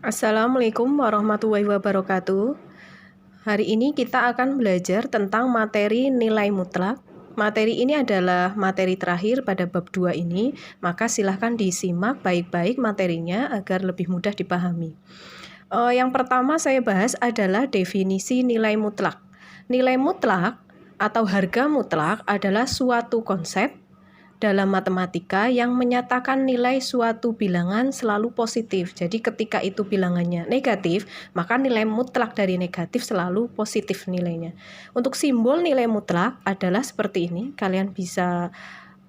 Assalamualaikum warahmatullahi wabarakatuh. Hari ini kita akan belajar tentang materi nilai mutlak. Materi ini adalah materi terakhir pada bab 2 ini, maka silahkan disimak baik-baik materinya agar lebih mudah dipahami. Yang pertama saya bahas adalah definisi nilai mutlak. Nilai mutlak atau harga mutlak adalah suatu konsep dalam matematika yang menyatakan nilai suatu bilangan selalu positif. Jadi ketika itu bilangannya negatif, maka nilai mutlak dari negatif selalu positif nilainya. Untuk simbol nilai mutlak adalah seperti ini. Kalian bisa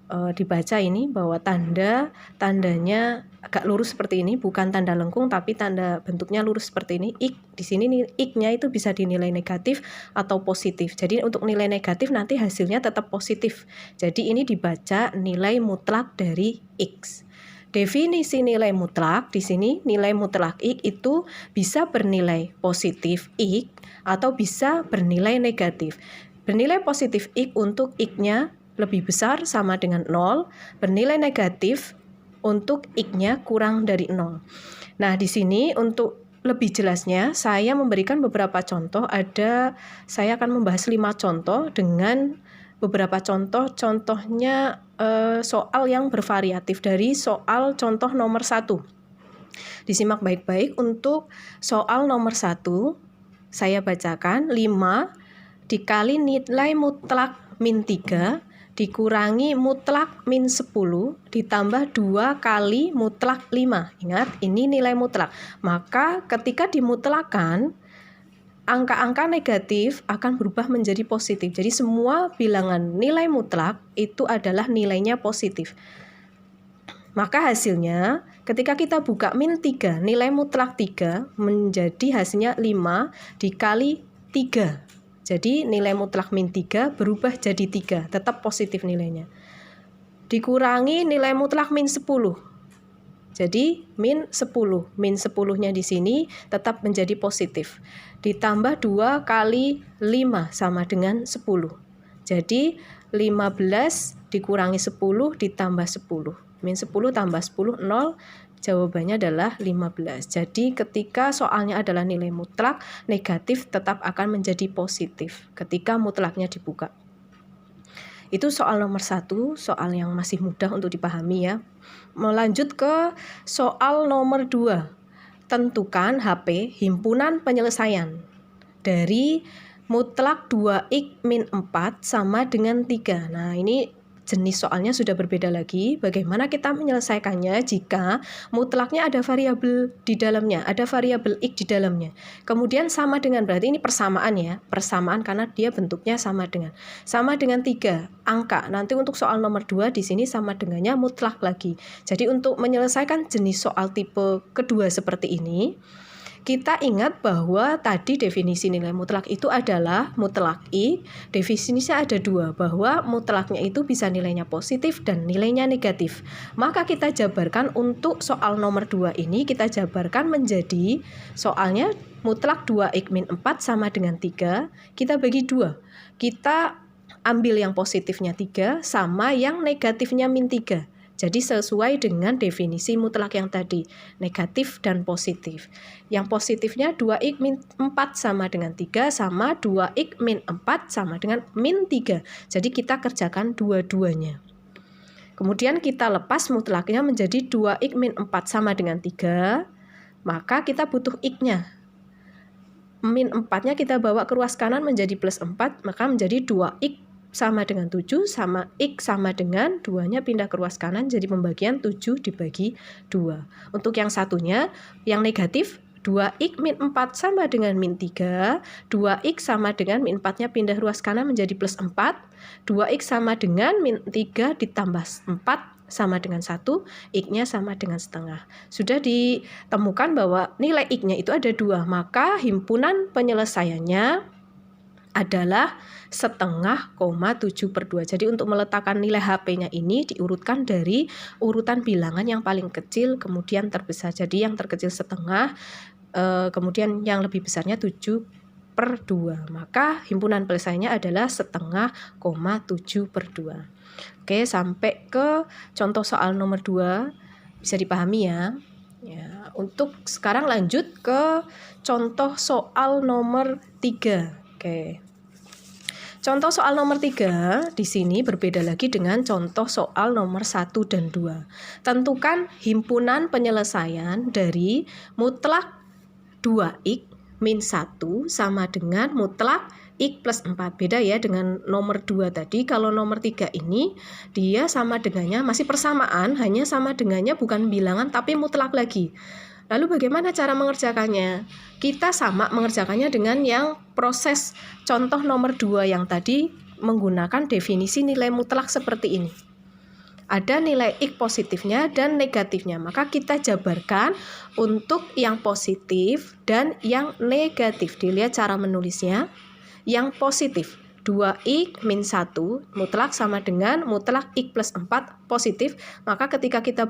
dibaca ini bahwa tandanya agak lurus seperti ini, bukan tanda lengkung tapi tanda bentuknya lurus seperti ini. Di sini ik-nya itu bisa dinilai negatif atau positif. Jadi untuk nilai negatif nanti hasilnya tetap positif. Jadi ini dibaca nilai mutlak dari x. Definisi nilai mutlak di sini, nilai mutlak x itu bisa bernilai positif x atau bisa bernilai negatif. Bernilai positif x untuk x-nya lebih besar sama dengan 0, bernilai negatif untuk x-nya kurang dari 0. Nah, di sini untuk lebih jelasnya saya memberikan beberapa contoh. Saya akan membahas 5 contoh dengan beberapa contohnya soal yang bervariatif dari soal contoh nomor 1. Disimak baik-baik. Untuk soal nomor 1 saya bacakan 5 dikali nilai mutlak min 3 dikurangi mutlak min 10 ditambah 2 kali mutlak 5. Ingat, ini nilai mutlak. Maka ketika dimutlakan, angka-angka negatif akan berubah menjadi positif. Jadi semua bilangan nilai mutlak itu adalah nilainya positif. Maka hasilnya ketika kita buka min 3, nilai mutlak 3 menjadi hasilnya 5 dikali 3. Jadi nilai mutlak min 3 berubah jadi 3, tetap positif nilainya. Dikurangi nilai mutlak min 10. Jadi min 10. Min 10-nya di sini tetap menjadi positif. Ditambah 2 kali 5 sama dengan 10. Jadi 15 dikurangi 10 ditambah 10. Min 10 tambah 10, 0. Jawabannya adalah 15. Jadi ketika soalnya adalah nilai mutlak, negatif tetap akan menjadi positif ketika mutlaknya dibuka. Itu soal nomor 1, soal yang masih mudah untuk dipahami ya. Melanjut ke soal nomor 2. Tentukan HP himpunan penyelesaian dari mutlak 2x min 4 sama dengan 3. Nah, ini jenis soalnya sudah berbeda lagi. Bagaimana kita menyelesaikannya jika mutlaknya ada variabel di dalamnya, ada variabel x di dalamnya. Kemudian sama dengan, berarti ini persamaan ya. Persamaan karena dia bentuknya sama dengan 3 angka. Nanti untuk soal nomor 2 di sini sama dengannya mutlak lagi. Jadi untuk menyelesaikan jenis soal tipe kedua seperti ini, kita ingat bahwa tadi definisi nilai mutlak itu adalah mutlak I. Definisinya ada 2, bahwa mutlaknya itu bisa nilainya positif dan nilainya negatif. Maka kita jabarkan untuk soal nomor 2 ini, kita jabarkan menjadi soalnya mutlak 2x min 4 sama dengan 3. Kita bagi 2. Kita ambil yang positifnya 3 sama yang negatifnya min 3. Jadi sesuai dengan definisi mutlak yang tadi, negatif dan positif. Yang positifnya 2x min 4 sama dengan 3 sama 2x min 4 sama dengan min 3. Jadi kita kerjakan dua-duanya. Kemudian kita lepas mutlaknya menjadi 2x min 4 sama dengan 3, maka kita butuh x-nya. Min 4-nya kita bawa ke ruas kanan menjadi plus 4, maka menjadi 2x sama dengan 7 sama x sama dengan 2-nya pindah ke ruas kanan jadi pembagian 7 dibagi 2. Untuk yang satunya, yang negatif 2x min 4 sama dengan min 3, 2x sama dengan min 4-nya pindah ruas kanan menjadi plus 4, 2x sama dengan min 3 ditambah 4 sama dengan 1, x-nya sama dengan setengah. Sudah ditemukan bahwa nilai x-nya itu ada 2, maka himpunan penyelesaiannya adalah setengah, 7/2. Jadi untuk meletakkan nilai HP-nya ini diurutkan dari urutan bilangan yang paling kecil kemudian terbesar. Jadi yang terkecil setengah, kemudian yang lebih besarnya 7/2. Maka himpunan penyelesaiannya adalah setengah, 7/2. Oke, sampai ke contoh soal nomor 2 bisa dipahami ya. Ya, untuk sekarang lanjut ke contoh soal nomor 3. Oke. Contoh soal nomor 3 di sini berbeda lagi dengan contoh soal nomor 1 dan 2. Tentukan himpunan penyelesaian dari mutlak 2x min 1 sama dengan mutlak x plus 4. Beda ya dengan nomor 2 tadi. Kalau nomor 3 ini dia sama dengannya masih persamaan, hanya sama dengannya bukan bilangan tapi mutlak lagi. Lalu bagaimana cara mengerjakannya? Kita sama mengerjakannya dengan yang proses contoh nomor 2 yang tadi menggunakan definisi nilai mutlak seperti ini. Ada nilai X positifnya dan negatifnya, maka kita jabarkan untuk yang positif dan yang negatif. Dilihat cara menulisnya. Yang positif 2x min 1 mutlak sama dengan mutlak X plus 4 positif, maka ketika kita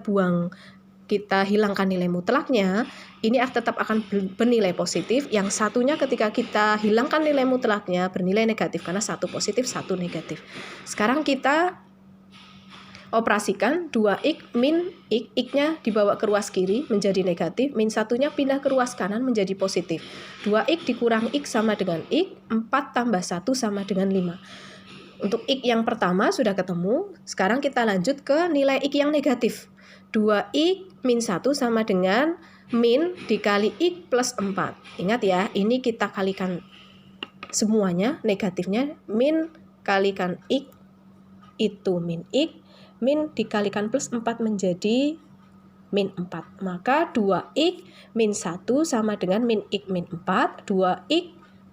hilangkan nilai mutlaknya, ini tetap akan bernilai positif. Yang satunya ketika kita hilangkan nilai mutlaknya bernilai negatif karena satu positif, satu negatif. Sekarang kita operasikan 2x min x, x-nya dibawa ke ruas kiri menjadi negatif, min satunya pindah ke ruas kanan menjadi positif. 2x dikurang x sama dengan x, 4 tambah 1 sama dengan 5. Untuk x yang pertama sudah ketemu, sekarang kita lanjut ke nilai x yang negatif. 2x min 1 sama dengan min dikali x plus 4. Ingat ya, ini kita kalikan semuanya, negatifnya min kalikan x itu min x, min dikalikan plus 4 menjadi min 4. Maka 2x min 1 sama dengan min x min 4. 2x,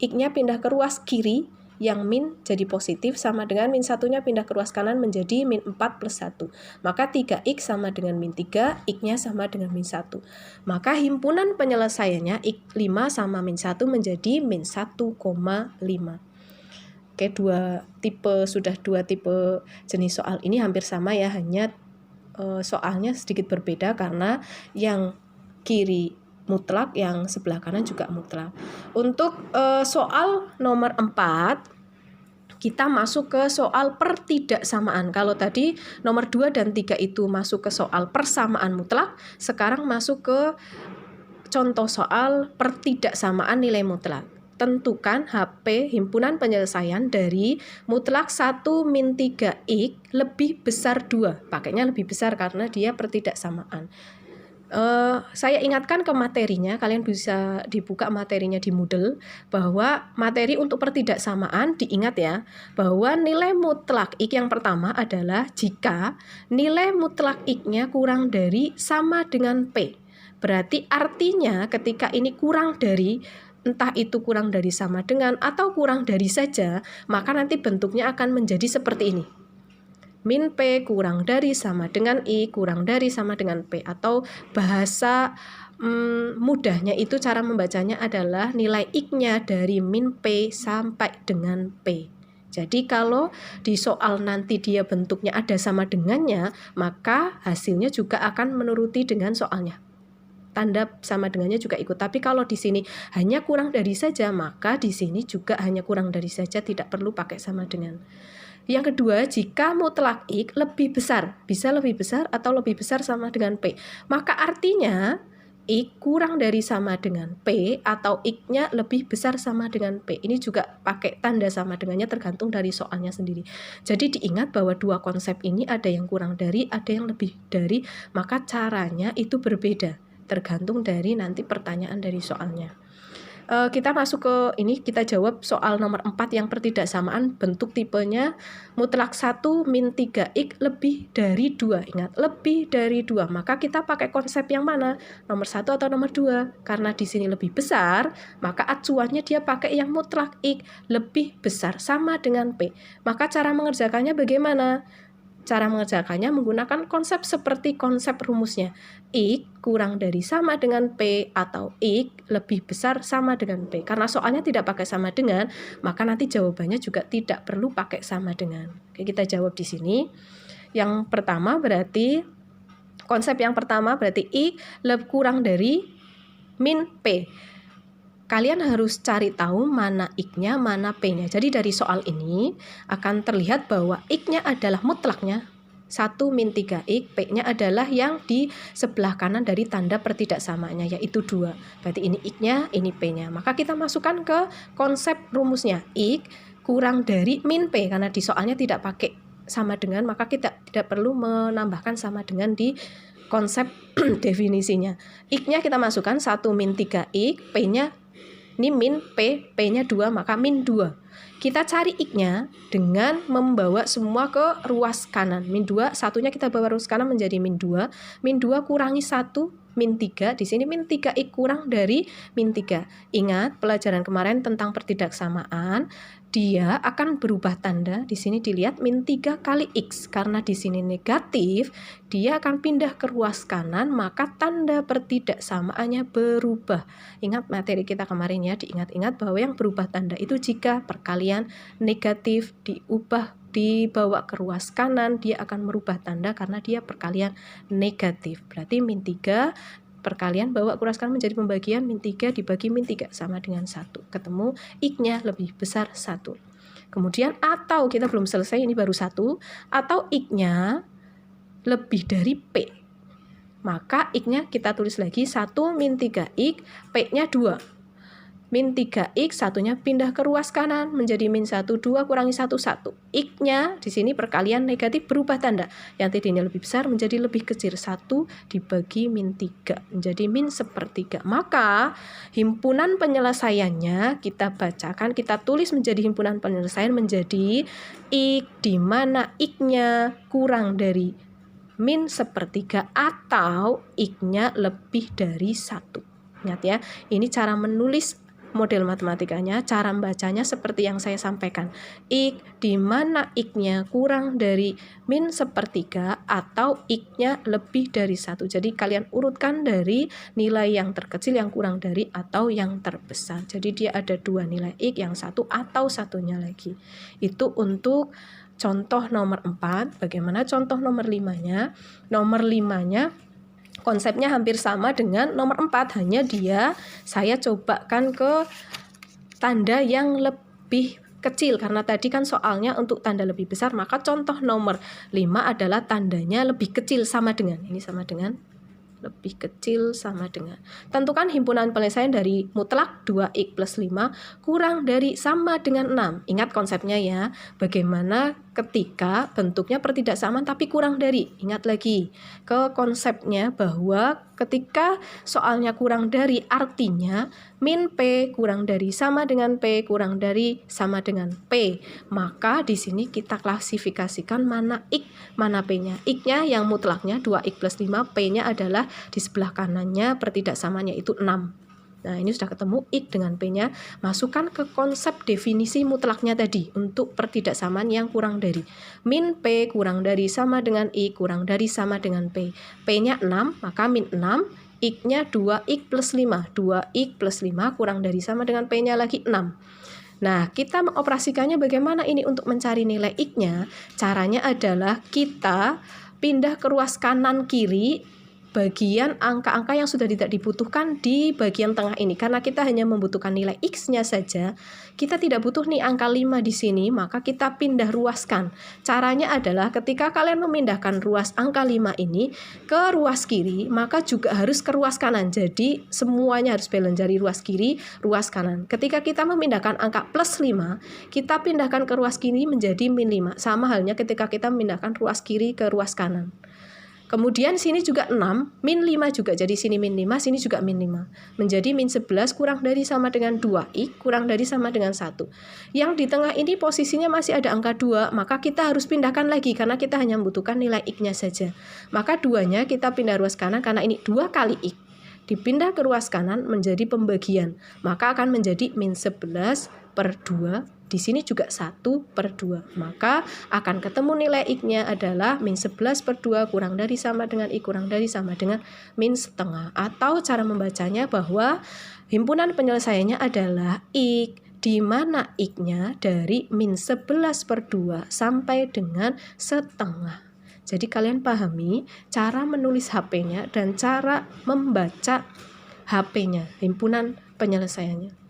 x-nya pindah ke ruas kiri, yang min jadi positif sama dengan min satunya pindah ke ruas kanan menjadi min 4 plus 1. Maka 3x sama dengan min 3, x-nya sama dengan min 1. Maka himpunan penyelesaiannya x 5 sama min 1 menjadi min 1,5. Oke, sudah dua tipe jenis soal ini hampir sama ya, hanya soalnya sedikit berbeda karena yang kiri mutlak, yang sebelah kanan juga mutlak. Untuk soal nomor 4, kita masuk ke soal pertidaksamaan. Kalau tadi nomor 2 dan 3 itu masuk ke soal persamaan mutlak, sekarang masuk ke contoh soal pertidaksamaan nilai mutlak. Tentukan HP himpunan penyelesaian dari mutlak 1 min 3x lebih besar 2. Pakainya lebih besar karena dia pertidaksamaan. Saya ingatkan ke materinya, kalian bisa dibuka materinya di Moodle, bahwa materi untuk pertidaksamaan diingat ya, bahwa nilai mutlak X yang pertama adalah jika nilai mutlak X-nya kurang dari sama dengan P. Berarti artinya ketika ini kurang dari, entah itu kurang dari sama dengan atau kurang dari saja, maka nanti bentuknya akan menjadi seperti ini. Min P kurang dari sama dengan I kurang dari sama dengan P, atau bahasa mudahnya itu cara membacanya adalah nilai X-nya dari min P sampai dengan P. Jadi kalau di soal nanti dia bentuknya ada sama dengannya, maka hasilnya juga akan menuruti dengan soalnya. Tanda sama dengannya juga ikut. Tapi kalau di sini hanya kurang dari saja, maka di sini juga hanya kurang dari saja, tidak perlu pakai sama dengan. Yang kedua, jika mutlak X lebih besar, bisa lebih besar atau lebih besar sama dengan P, maka artinya X kurang dari sama dengan P atau X-nya lebih besar sama dengan P. Ini juga pakai tanda sama dengannya tergantung dari soalnya sendiri. Jadi diingat bahwa dua konsep ini ada yang kurang dari, ada yang lebih dari, maka caranya itu berbeda tergantung dari nanti pertanyaan dari soalnya. Kita masuk ke ini, kita jawab soal nomor 4 yang pertidaksamaan, bentuk tipenya mutlak 1 min 3x lebih dari 2. Ingat, lebih dari 2. Maka kita pakai konsep yang mana? Nomor 1 atau nomor 2? Karena di sini lebih besar, maka acuannya dia pakai yang mutlak x lebih besar sama dengan P. Maka cara mengerjakannya bagaimana? Cara mengerjakannya menggunakan konsep seperti konsep rumusnya. X kurang dari sama dengan P atau X lebih besar sama dengan P. Karena soalnya tidak pakai sama dengan, maka nanti jawabannya juga tidak perlu pakai sama dengan. Oke, kita jawab di sini. Yang pertama berarti, konsep yang pertama berarti X lebih kurang dari min P. Kalian harus cari tahu mana X-nya, mana P-nya. Jadi dari soal ini akan terlihat bahwa X-nya adalah mutlaknya, 1 min 3x, P-nya adalah yang di sebelah kanan dari tanda pertidaksamaannya, yaitu 2. Berarti ini X-nya, ini P-nya. Maka kita masukkan ke konsep rumusnya. X kurang dari min P, karena di soalnya tidak pakai sama dengan, maka kita tidak perlu menambahkan sama dengan di konsep definisinya. X-nya kita masukkan 1 min 3x, P-nya ini min P, P-nya 2, maka min 2. Kita cari X-nya dengan membawa semua ke ruas kanan. Min 2, satunya kita bawa ruas kanan menjadi min 2. Min 2 kurangi 1, min 3. Di sini min 3X kurang dari min 3. Ingat pelajaran kemarin tentang pertidaksamaan, dia akan berubah tanda. Di sini dilihat min 3 kali X. Karena di sini negatif, dia akan pindah ke ruas kanan, maka tanda pertidaksamaannya berubah. Ingat materi kita kemarin ya, diingat-ingat bahwa yang berubah tanda itu jika perkalian negatif dibawa ke ruas kanan, dia akan merubah tanda karena dia perkalian negatif. Berarti min 3 perkalian bawa ke ruas kanan menjadi pembagian, min 3 dibagi min 3 sama dengan 1. Ketemu X-nya lebih besar 1. Kemudian atau kita belum selesai, ini baru 1, atau X-nya lebih dari P. Maka X-nya kita tulis lagi 1 min 3X, P-nya 2. Min 3X, satunya pindah ke ruas kanan menjadi min 1, 2 kurangi 1, 1. X-nya di sini perkalian negatif berubah tanda. Yang tadinya lebih besar menjadi lebih kecil. 1 dibagi min 3 menjadi min 1/3. Maka himpunan penyelesaiannya kita bacakan, kita tulis menjadi himpunan penyelesaian menjadi X di mana X-nya kurang dari min 1/3 atau X-nya lebih dari 1. Ingat ya, ini cara menulis model matematikanya, cara membacanya seperti yang saya sampaikan. X di mana X-nya kurang dari min 1/3 atau X-nya lebih dari 1. Jadi kalian urutkan dari nilai yang terkecil, yang kurang dari, atau yang terbesar. Jadi dia ada 2 nilai X, yang 1 atau satunya lagi. Itu untuk contoh nomor 4. Bagaimana contoh nomor 5-nya? Nomor 5-nya konsepnya hampir sama dengan nomor 4, hanya saya cobakan ke tanda yang lebih kecil, karena tadi kan soalnya untuk tanda lebih besar, maka contoh nomor 5 adalah tandanya lebih kecil sama dengan, ini sama dengan, lebih kecil sama dengan. Tentukan himpunan penyelesaian dari mutlak 2x plus 5 kurang dari sama dengan 6. Ingat konsepnya ya, bagaimana ketika bentuknya pertidaksamaan tapi kurang dari. Ingat lagi ke konsepnya bahwa ketika soalnya kurang dari artinya min P kurang dari sama dengan P kurang dari sama dengan P. Maka di sini kita klasifikasikan mana X, mana P-nya. X-nya yang mutlaknya 2x plus 5, P-nya adalah di sebelah kanannya pertidaksamaannya itu 6. Nah, ini sudah ketemu X dengan P-nya. Masukkan ke konsep definisi mutlaknya tadi untuk pertidaksamaan yang kurang dari. Min P kurang dari sama dengan X kurang dari sama dengan P. P-nya 6, maka min 6. X-nya 2x plus 5. 2x plus 5 kurang dari sama dengan P-nya lagi 6. Nah, kita mengoperasikannya bagaimana ini untuk mencari nilai X-nya? Caranya adalah kita pindah ke ruas kanan kiri bagian angka-angka yang sudah tidak dibutuhkan di bagian tengah ini. Karena kita hanya membutuhkan nilai X-nya saja, kita tidak butuh nih angka 5 di sini, maka kita pindah ruaskan. Caranya adalah ketika kalian memindahkan ruas angka 5 ini ke ruas kiri, maka juga harus ke ruas kanan. Jadi semuanya harus balance dari ruas kiri, ruas kanan. Ketika kita memindahkan angka plus 5, kita pindahkan ke ruas kiri menjadi min 5. Sama halnya ketika kita memindahkan ruas kiri ke ruas kanan. Kemudian sini juga 6, min 5 juga, jadi sini min 5, sini juga min 5. Menjadi min 11 kurang dari sama dengan 2x, kurang dari sama dengan 1. Yang di tengah ini posisinya masih ada angka 2, maka kita harus pindahkan lagi, karena kita hanya membutuhkan nilai x-nya saja. Maka 2-nya kita pindah ruas kanan, karena ini 2 kali x. Dipindah ke ruas kanan menjadi pembagian, maka akan menjadi min 11 per 2. Di sini juga 1/2. Maka akan ketemu nilai X-nya adalah min 11 per 2 kurang dari sama dengan I kurang dari sama dengan min setengah. Atau cara membacanya bahwa himpunan penyelesaiannya adalah X di mana X-nya dari min 11 per 2 sampai dengan setengah. Jadi kalian pahami cara menulis HP-nya dan cara membaca HP-nya, himpunan penyelesaiannya.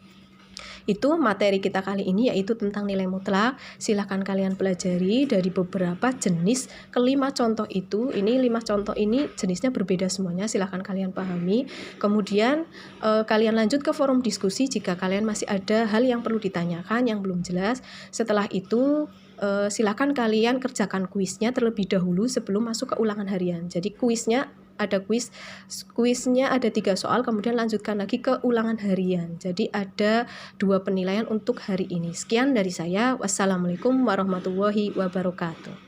Itu materi kita kali ini, yaitu tentang nilai mutlak. Silahkan kalian pelajari dari beberapa jenis kelima contoh itu. Ini 5 contoh ini jenisnya berbeda semuanya, silahkan kalian pahami. Kemudian kalian lanjut ke forum diskusi jika kalian masih ada hal yang perlu ditanyakan yang belum jelas. Setelah itu silakan kalian kerjakan kuisnya terlebih dahulu sebelum masuk ke ulangan harian. Jadi kuisnya ada kuisnya ada 3 soal, kemudian lanjutkan lagi ke ulangan harian. Jadi ada 2 penilaian untuk hari ini. Sekian dari saya. Wassalamualaikum warahmatullahi wabarakatuh.